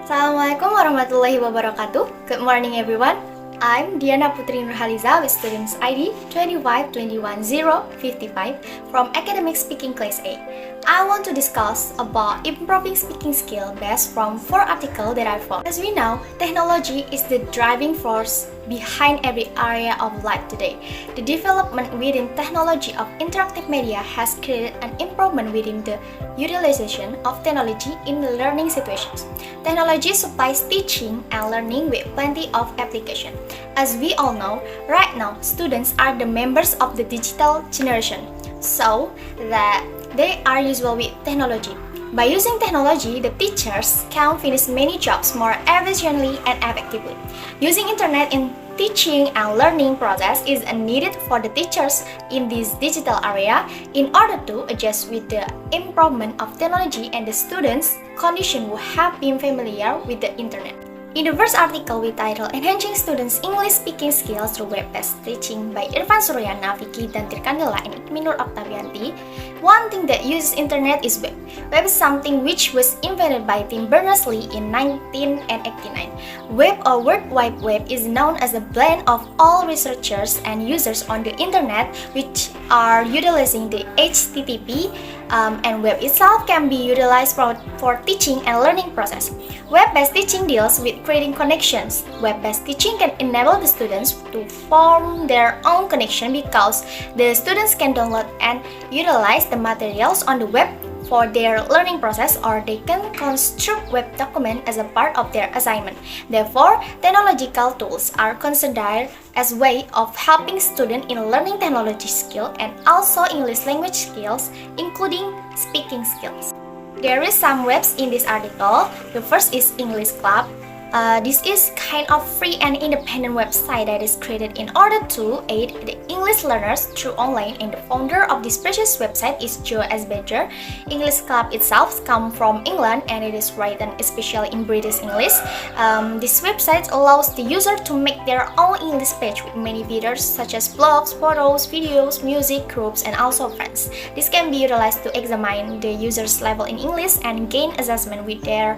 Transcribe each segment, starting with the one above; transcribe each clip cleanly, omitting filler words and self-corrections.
Assalamualaikum warahmatullahi wabarakatuh. Good morning everyone. I'm Diana Putri Nurhaliza with students ID 2521055 from Academic Speaking Class A. I want to discuss about improving speaking skill based from 4 articles that I found. As we know, technology is the driving force behind every area of life today. The development within technology of interactive media has created an improvement within the utilization of technology in the learning situations. Technology supplies teaching and learning with plenty of application. As we all know, right now, students are the members of the digital generation, so that they are usual with technology. By using technology, the teachers can finish many jobs more efficiently and effectively. Using internet in teaching and learning process is needed for the teachers in this digital area in order to adjust with the improvement of technology and the students' condition who have been familiar with the internet. In the first article we titled Enhancing Students' English Speaking Skills Through Web-Based Teaching by Irfan Suryana, Vicky dan Tirkandela and Ikminur Octavianti, one thing that uses internet is web. Web is something which was invented by Tim Berners-Lee in 1989. Web or World Wide Web is known as a blend of all researchers and users on the internet which are utilizing the HTTP and web itself can be utilized for teaching and learning process. Web-based teaching deals with creating connections. Web-based teaching can enable the students to form their own connection because the students can download and utilize the materials on the web for their learning process, or they can construct web document as a part of their assignment. Therefore, technological tools are considered as way of helping students in learning technology skill and also English language skills, including speaking skills. There is some webs in this article. The first is English Club. This is kind of free and independent website that is created in order to aid the English learners through online, and the founder of this precious website is Joe S. Badger. English Club itself comes from England and it is written especially in British English. This website allows the user to make their own English page with many features such as blogs, photos, videos, music, groups, and also friends. This can be utilized to examine the user's level in English and gain assessment with the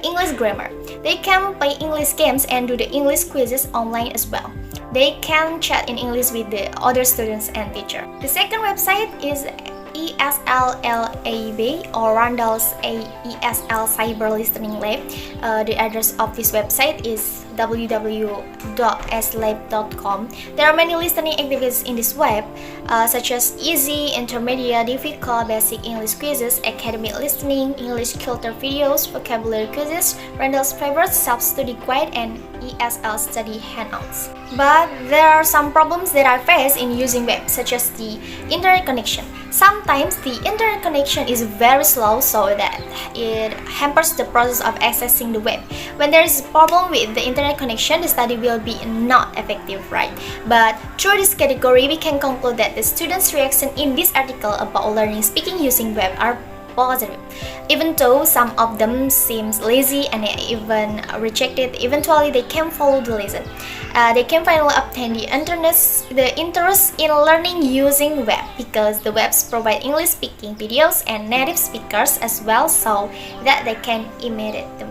English grammar. They can play English games and do the English quizzes online as well. They can chat in English with the other students and teacher. The second website is ESL or Randall's ESL Cyber Listening Lab. The address of this website is www.slab.com. There are many listening activities in this web, such as easy, intermediate, difficult, basic English quizzes, academic listening, English culture videos, vocabulary quizzes, Randall's favorites, self-study guide, and ESL study handouts. But there are some problems that I face in using web, such as the internet connection. Sometimes the internet connection is very slow, so that it hampers the process of accessing the web. When there is a problem with the internet connection, the study will be not effective, right? But through this category, we can conclude that the students' reaction in this article about learning speaking using web are positive. Even though some of them seems lazy and even rejected, eventually they can follow the lesson. They can finally obtain the interest in learning using web because the webs provide English speaking videos and native speakers as well, so that they can imitate them.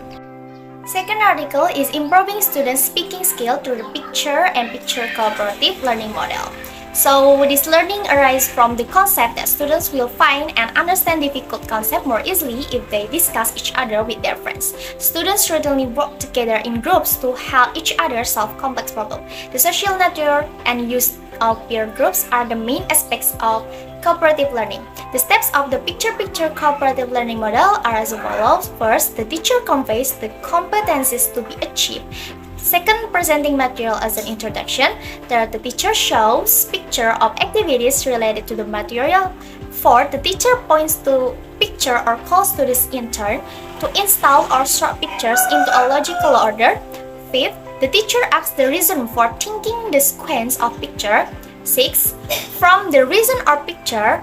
Second article is improving students' speaking skill through the picture-and-picture cooperative learning model. So this learning arises from the concept that students will find and understand difficult concepts more easily if they discuss each other with their friends. Students routinely work together in groups to help each other solve complex problems. The social nature and use of peer groups are the main aspects of cooperative learning. The steps of the picture-picture cooperative learning model are as follows. First, the teacher conveys the competencies to be achieved. Second, presenting material as an introduction. Third, the teacher shows picture of activities related to the material. Fourth, the teacher points to picture or calls to this intern to install or sort pictures into a logical order. Fifth, the teacher asks the reason for thinking the sequence of picture. Sixth, from the reason or picture,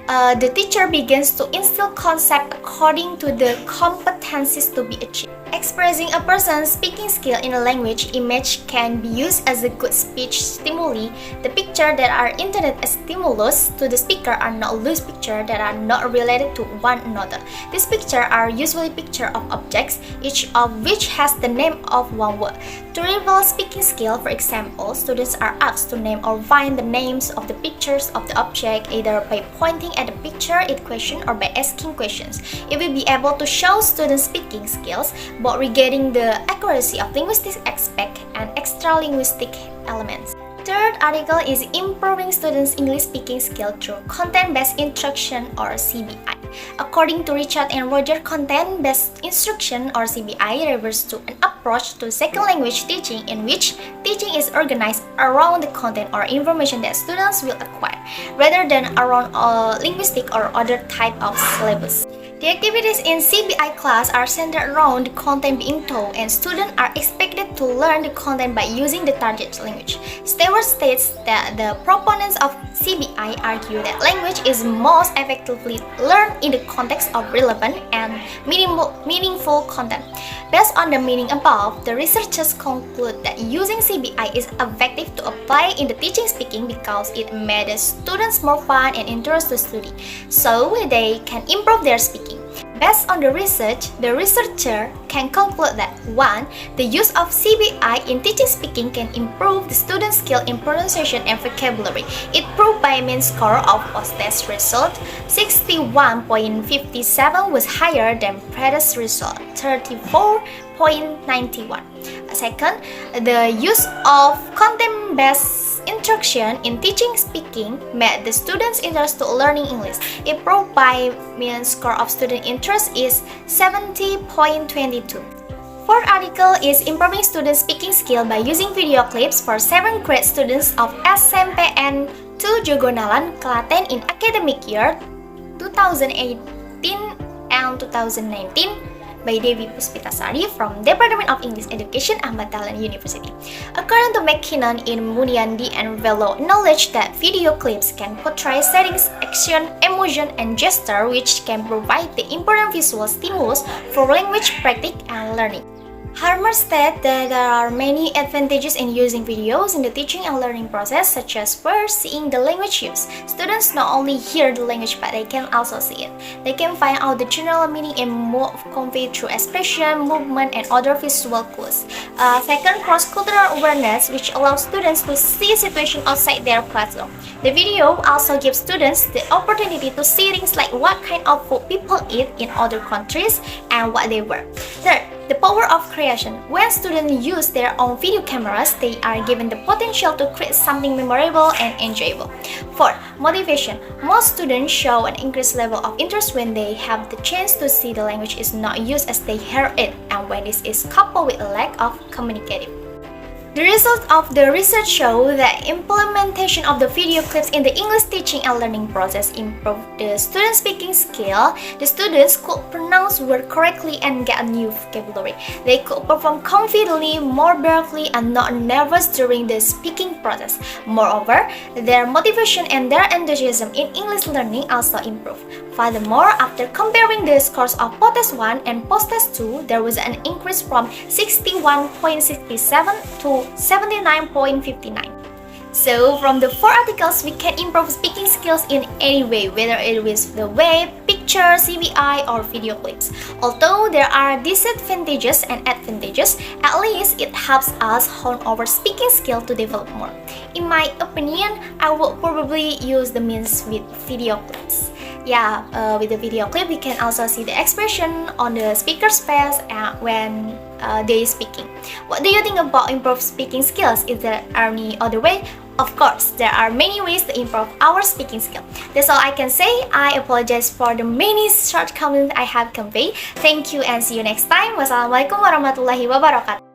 the teacher begins to instill concept according to the competencies to be achieved. Expressing a person's speaking skill in a language image can be used as a good speech stimuli. The pictures that are intended as stimulus to the speaker are not loose pictures that are not related to one another. These pictures are usually pictures of objects, each of which has the name of one word. To reveal speaking skill, for example, students are asked to name or find the names of the pictures of the object either by pointing at the picture in question or by asking questions. It will be able to show students' speaking skills both regarding the accuracy of linguistic aspect and extra-linguistic elements. Third article is improving students' English speaking skill through content-based instruction or CBI. According to Richard and Roger, content-based instruction or CBI refers to an approach to second language teaching in which teaching is organized around the content or information that students will acquire, rather than around a linguistic or other type of syllabus. The activities in CBI class are centered around the content being taught, and students are expected to learn the content by using the target language. Stewart states that the proponents of CBI argue that language is most effectively learned in the context of relevant and meaningful content. Based on the meaning above, the researchers conclude that using CBI is effective to apply in the teaching speaking because it made the students more fun and interested to study, so they can improve their speaking. Based on the research, the researcher can conclude that 1. The use of CBI in teaching speaking can improve the student's skill in pronunciation and vocabulary. It proved by a mean score of post-test result 61.57 was higher than previous result 34.91. Second, the use of content-based instruction in teaching speaking made the students interested in learning English. It proved by mean score of student interest is 70.22. Fourth article is improving student speaking skill by using video clips for 7th grade students of SMPN 2 Jogonalan, Klaten in academic year 2018 and 2019 by Devi Puspitasari from Department of English Education, Ahmad Dahlan University. According to McKinnon in Muniandi and Velo, knowledge that video clips can portray settings, action, emotion, and gesture which can provide the important visual stimulus for language practice and learning. Harmer stated that there are many advantages in using videos in the teaching and learning process, such as first, seeing the language used. Students not only hear the language but they can also see it. They can find out the general meaning and mode of convey through expression, movement, and other visual clues. Second, cross-cultural awareness, which allows students to see situations outside their classroom. The video also gives students the opportunity to see things like what kind of food people eat in other countries and what they wear. Third, the power of creation. When students use their own video cameras, they are given the potential to create something memorable and enjoyable. Fourth, motivation. Most students show an increased level of interest when they have the chance to see the language is not used as they hear it, and when this is coupled with a lack of communicative. The results of the research show that implementation of the video clips in the English teaching and learning process improved the student speaking skill. The students could pronounce words correctly and get a new vocabulary. They could perform confidently, more bravely, and not nervous during the speaking process. Moreover, their motivation and their enthusiasm in English learning also improved. Furthermore, after comparing the scores of post-test 1 and post-test 2, there was an increase from 61.67 to 79.59. So, from the 4 articles, we can improve speaking skills in any way, whether it is the web, picture, CBI, or video clips. Although there are disadvantages and advantages, at least it helps us hone our speaking skill to develop more. In my opinion, I would probably use the means with video clips. With the video clip, we can also see the expression on the speaker's face when they are speaking. What do you think about improved speaking skills? Is there any other way? Of course, there are many ways to improve our speaking skill. That's all I can say. I apologize for the many shortcomings I have conveyed. Thank you and see you next time. Wassalamualaikum warahmatullahi wabarakatuh.